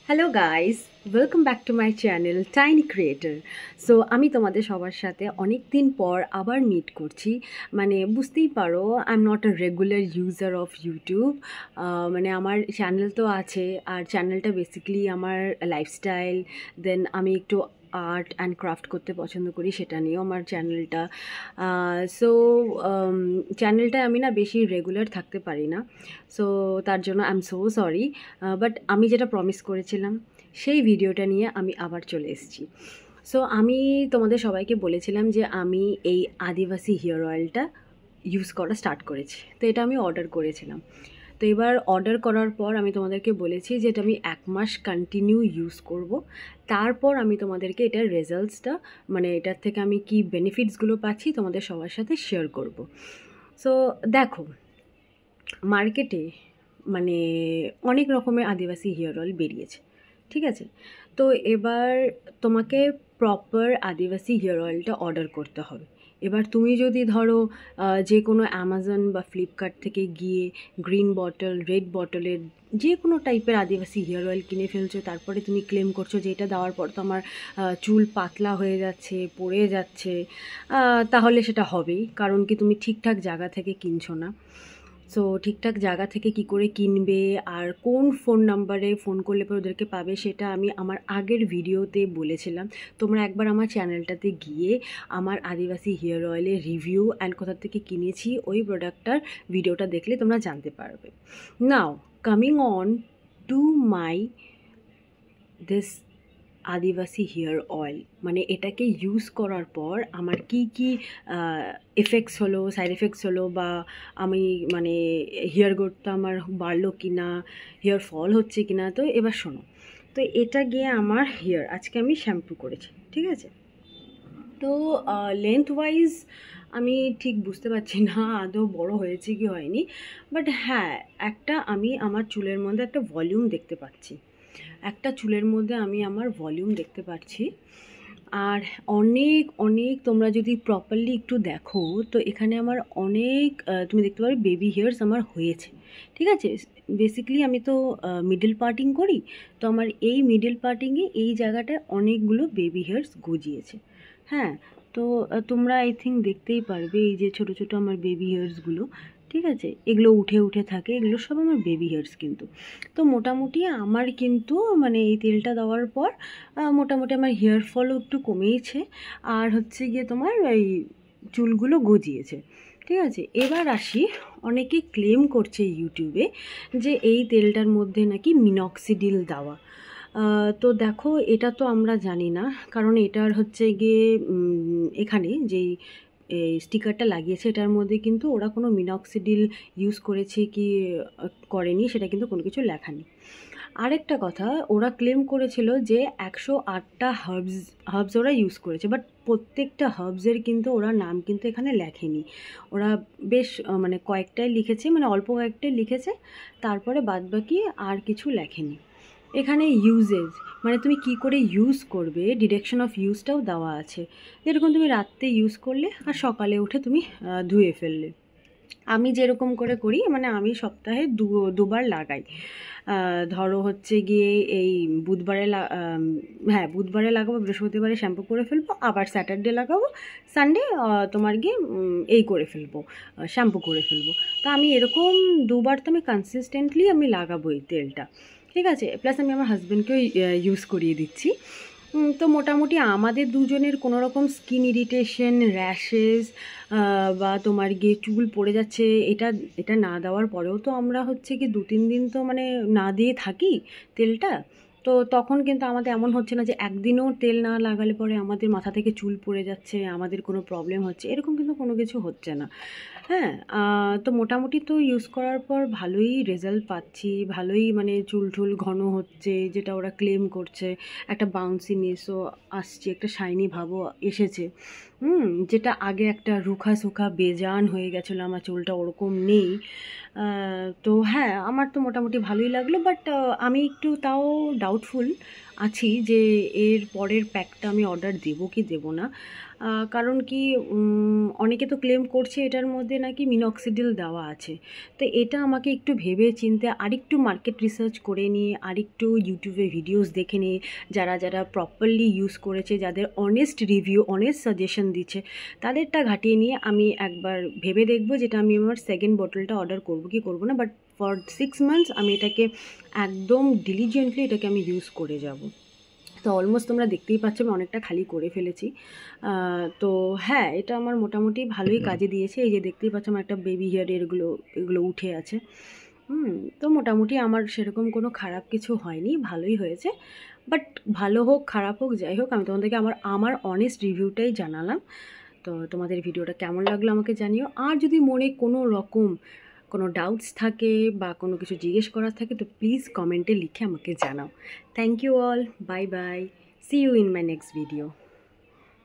Hello guys, welcome back to my channel tiny creator. So আমি তোমাদের সবার সাথে অনেক দিন পর আবার মিট করছি। মানে বুঝতেই পারো, I am not a regular user of YouTube. মানে আমার চ্যানেল তো আছে, আর চ্যানেলটা বেসিক্যালি আমার লাইফস্টাইল, দেন আমি একটু আর্ট অ্যান্ড ক্রাফট করতে পছন্দ করি, সেটা নিয়েও আমার চ্যানেলটা। সো চ্যানেলটায় আমি না বেশি রেগুলার থাকতে পারি না, সো তার জন্য I am so sorry. But আমি যেটা প্রমিস করেছিলাম সেই ভিডিওটা নিয়ে আমি আবার চলে এসেছি। সো আমি তোমাদের সবাইকে বলেছিলাম যে আমি এই আদিবাসী হেয়ার অয়েলটা ইউজ করা স্টার্ট করেছি, তো এটা আমি অর্ডার করেছিলাম। তো এবার অর্ডার করার পর আমি তোমাদেরকে বলেছি যে এটা আমি 1 মাস কন্টিনিউ ইউজ করব, তারপর আমি তোমাদেরকে এটার রেজাল্টসটা, মানে এটার থেকে আমি কি বেনিফিটসগুলো পাচ্ছি তোমাদের সবার সাথে শেয়ার করব। সো দেখো, মার্কেটে মানে অনেক রকমের আদিবাসী হেয়ার অয়েল বেরিয়েছে, ঠিক আছে? তো এবার তোমাকে প্রপার আদিবাসী হেয়ার অয়েলটা অর্ডার করতে হবে। এবার তুমি যদি ধরো যে কোনো অ্যামাজন বা ফ্লিপকার্ট থেকে গিয়ে গ্রিন বটল, রেড বটলের যে কোনো টাইপের আদিবাসী হেয়ার অয়েল কিনে ফেলছো, তারপরে তুমি ক্লেম করছো যে এটা দেওয়ার পর তো আমার চুল পাতলা হয়ে যাচ্ছে, পড়ে যাচ্ছে, তাহলে সেটা হবেই, কারণ কি তুমি ঠিকঠাক জায়গা থেকে কিনছো না। সো ঠিকঠাক জায়গা থেকে কি করে কিনবে আর কোন ফোন নাম্বারে ফোন করলে পরে ওদেরকে পাবে, সেটা আমি আমার আগের ভিডিওতে বলেছিলাম। তোমরা একবার আমার চ্যানেলটাতে গিয়ে আমার আদিবাসী হেয়ার অয়েলের রিভিউ অ্যান্ড কোথা থেকে কিনেছি ওই প্রোডাক্টটার ভিডিওটা দেখলে তোমরা জানতে পারবে। Now coming on to my this Adivasi hair oil, মানে এটাকে ইউজ করার পর আমার কি কি এফেক্টস হলো, সাইড এফেক্টস হলো, বা আমি মানে হেয়ার গ্রোথটা আমার বাড়লো কি না, হেয়ার ফল হচ্ছে কি না। তো এবার শোনো, তো এটা গিয়ে আমার হেয়ার আজকে আমি শ্যাম্পু করেছি, ঠিক আছে? তো লেন্থ ওয়াইজ আমি ঠিক বুঝতে পারছি না আদৌ বড় হয়েছে কি হয়নি, বাট হ্যাঁ, একটা আমি আমার চুলের মধ্যে একটা ভলিউম দেখতে পাচ্ছি, একটা চুলের মধ্যে আমি আমার ভলিউম দেখতে পাচ্ছি। আর অনেক অনেক তোমরা যদি প্রপারলি একটু দেখো, তো এখানে আমার অনেক তুমি দেখতে পারো বেবি হেয়ার্স আমার হয়েছে, ঠিক আছে? বেসিক্যালি আমি তো মিডল পার্টিং করি, তো আমার এই মিডল পার্টিংয়ে এই জায়গাটায় অনেকগুলো বেবি হেয়ার্স গজিয়েছে। হ্যাঁ, তো তোমরা আই থিঙ্ক দেখতেই পারবে এই যে ছোটো ছোটো আমার বেবি হেয়ার্সগুলো, ঠিক আছে? এগুলো উঠে উঠে থাকে, এগুলো সব আমার বেবি হেয়ার্স কিন্তু। তো মোটামুটি আমার কিন্তু মানে এই তেলটা দেওয়ার পর মোটামুটি আমার হেয়ার ফলও একটু কমেইছে, আর হচ্ছে গিয়ে তোমার এই চুলগুলো গজিয়েছে, ঠিক আছে? এবার আসি, অনেকে ক্লেম করছে ইউটিউবে যে এই তেলটার মধ্যে নাকি মিনক্সিডিল দেওয়া। তো দেখো, এটা তো আমরা জানি না, কারণ এটার হচ্ছে গিয়ে এখানে যেই এই স্টিকারটা লাগিয়েছে এটার মধ্যে কিন্তু ওরা কোনো মিনক্সিডিল ইউজ করেছে কি করেনি সেটা কিন্তু কোনো কিছু লেখা নেই। আরেকটা কথা, ওরা ক্লেম করেছিল যে 108টা হার্বস ওরা ইউজ করেছে, বাট প্রত্যেকটা হার্বসের কিন্তু ওরা নাম কিন্তু এখানে লেখেনি। ওরা বেশ মানে কয়েকটাই লিখেছে, মানে অল্প কয়েকটাই লিখেছে, তারপরে বাদবাকি আর কিছু লেখেনি। এখানে ইউজেজ, মানে তুমি কি করে ইউজ করবে, ডিরেকশন অফ ইউজটাও দেওয়া আছে। যেরকম তুমি রাত্রে ইউজ করলে আর সকালে উঠে তুমি ধুয়ে ফেললে। আমি যেরকম করে করি, মানে আমি সপ্তাহে দুবার লাগাই। ধরো হচ্ছে গিয়ে এই হ্যাঁ, বুধবারে লাগাবো, বৃহস্পতিবারে শ্যাম্পু করে ফেলবো, আবার স্যাটারডে লাগাবো, সানডে তোমার গিয়ে এই করে ফেলবো, শ্যাম্পু করে ফেলবো। তো আমি এরকম দুবার তো আমি কনসিস্টেন্টলি আমি লাগাবো এই তেলটা, ঠিক আছে? প্লাস আমি আমার হাজব্যান্ডকেও ইউজ করিয়ে দিচ্ছি। তো মোটামুটি আমাদের দুজনের কোনো রকম স্কিন ইরিটেশন, র্যাশেস বা তোমার গিয়ে চুল পড়ে যাচ্ছে, এটা এটা না দেওয়ার পরেও তো আমরা হচ্ছে কি 2-3 দিন তো মানে না দিয়ে থাকি তেলটা। তো তখন কিন্তু আমাদের এমন হচ্ছে না যে একদিনও তেল না লাগালে পরে আমাদের মাথা থেকে চুল পড়ে যাচ্ছে, আমাদের কোনো প্রবলেম হচ্ছে, এরকম কিন্তু কোনো কিছু হচ্ছে না। হ্যাঁ, তো মোটামুটি তো ইউজ করার পর ভালোই রেজাল্ট পাচ্ছি, ভালোই মানে চুল টুল ঘন হচ্ছে, যেটা ওরা ক্লেম করছে। একটা বাউন্সিনেসও আসছে, একটা শাইনি ভাবও এসেছে। যেটা আগে একটা রুখা সুখা বেজান হয়ে গেছিলো আমার চুলটা, ওরকম নেই। তো হ্যাঁ, আমার তো মোটামুটি ভালোই লাগলো, বাট আমি একটু তাও ডাউটফুল আছি যে এর পরের প্যাকটা আমি অর্ডার দেবো কি দেবো না। কারণ কি, অনেকে তো ক্লেম করছে এটার মধ্যে নাকি মিনক্সিডিল দেওয়া আছে। তো এটা আমাকে একটু ভেবে চিন্তে আরেকটু মার্কেট রিসার্চ করে নিয়ে, আরেকটু ইউটিউবে ভিডিওস দেখে নিয়ে, যারা যারা প্রপারলি ইউজ করেছে, যাদের অনেস্ট রিভিউ, অনেস্ট সাজেশন দিচ্ছে, তাদেরটা ঘাটিয়ে নিয়ে আমি একবার ভেবে দেখবো যেটা আমি আমার সেকেন্ড বোতলটা অর্ডার করবো কি করবো না। বাট ফর 6 মান্থস আমি এটাকে একদম ডিলিজেন্টলি এটাকে আমি ইউজ করে যাব। তো অলমোস্ট তোমরা দেখতেই পাচ্ছ আমি অনেকটা খালি করে ফেলেছি। তো হ্যাঁ, এটা আমার মোটামুটি ভালোই কাজে দিয়েছে। এই যে দেখতেই পাচ্ছ আমার একটা বেবি হেয়ার এগুলো উঠে আছে। তো মোটামুটি আমার সেরকম কোনো খারাপ কিছু হয়নি, ভালোই হয়েছে। বাট ভালো হোক খারাপ হোক যাই হোক, আমি তোমাদেরকে আমার অনেস্ট রিভিউটাই জানালাম। তো তোমাদের ভিডিওটা কেমন লাগলো আমাকে জানিও। আর যদি মনে কোনো রকম কোনো ডাউটস থাকে বা কোনো কিছু জিজ্ঞেস করার থাকে তো প্লিজ কমেন্টে লিখে আমাকে জানাও। Thank you all, bye bye, see you in my next video.